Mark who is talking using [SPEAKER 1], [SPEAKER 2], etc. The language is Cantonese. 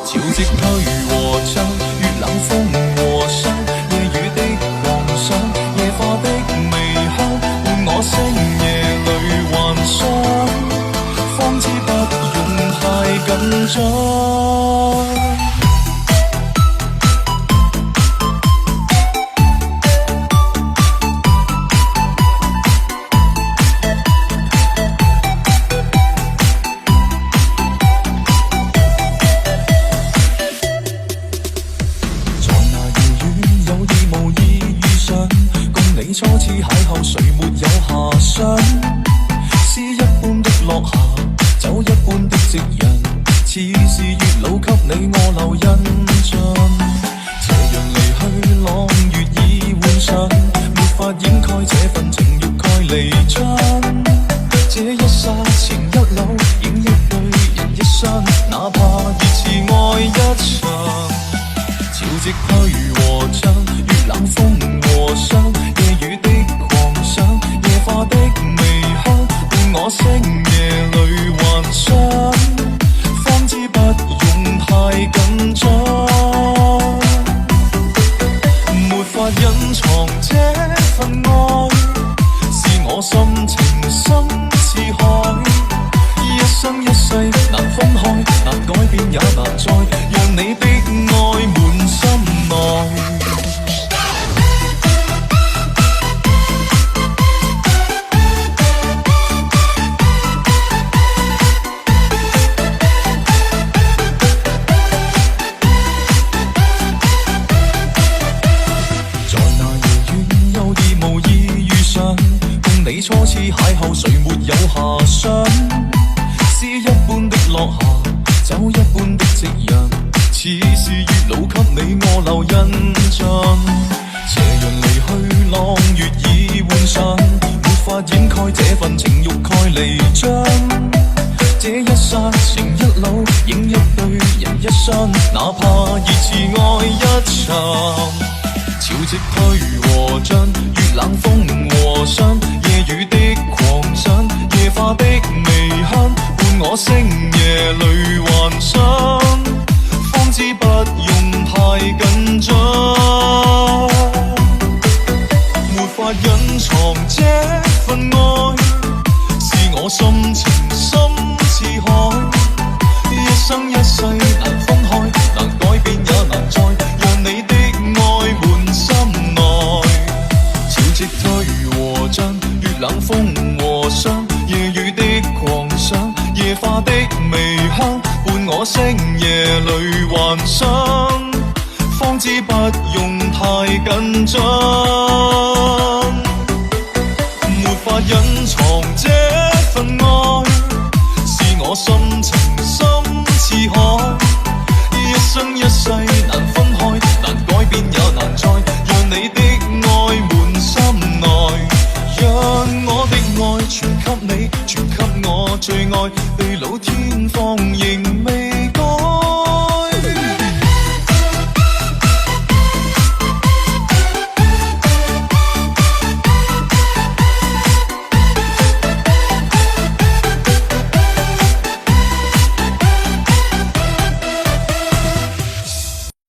[SPEAKER 1] 潮汐退和漲，越冷風和霜，夜雨的狂想，夜花的微香，伴我星夜裏幻想，方知不用太緊張。初次邂逅，誰沒有遐想？詩一般的落霞，酒一般的夕陽，似是月老給你我留印象。斜陽離去，朗月已換上，沒法掩蓋這份情欲蓋彌彰。這一剎情一縷，影一對人一雙，哪怕熱熾愛一場。潮汐退和漲，越冷風和霜。花的微香，伴我星夜裏幻想，方知不用太緊張。沒法隱藏這份愛，是我心情深似海，一生一世難分開，難改變也難再讓你的愛滿心內。你初次邂逅，誰沒有遐想？詩一般的落霞，酒一般的夕陽，似是月老給你我留印象。斜陽離去，朗月已換上，沒法掩蓋這份情欲蓋彌彰。這一剎情一縷，影一對人一雙，哪怕熱熾愛一場。潮汐退和漲，越冷風和霜，夜雨的狂想，夜花的微香，伴我星夜裏幻想，方知不用太緊張。沒法隱藏這份愛，是我心情深似海，一生一世難分開，難改變也難再讓你的愛滿心內。潮汐退和漲，越冷風和霜，夜雨的狂想，夜花的微香，伴我星夜裏幻想，方知不用太緊張。沒法隱藏這份愛，是我心情深似海，一生一世難分開，難改變也難再讓你的愛滿心內。讓我的愛傳給你，傳給我最愛，地老天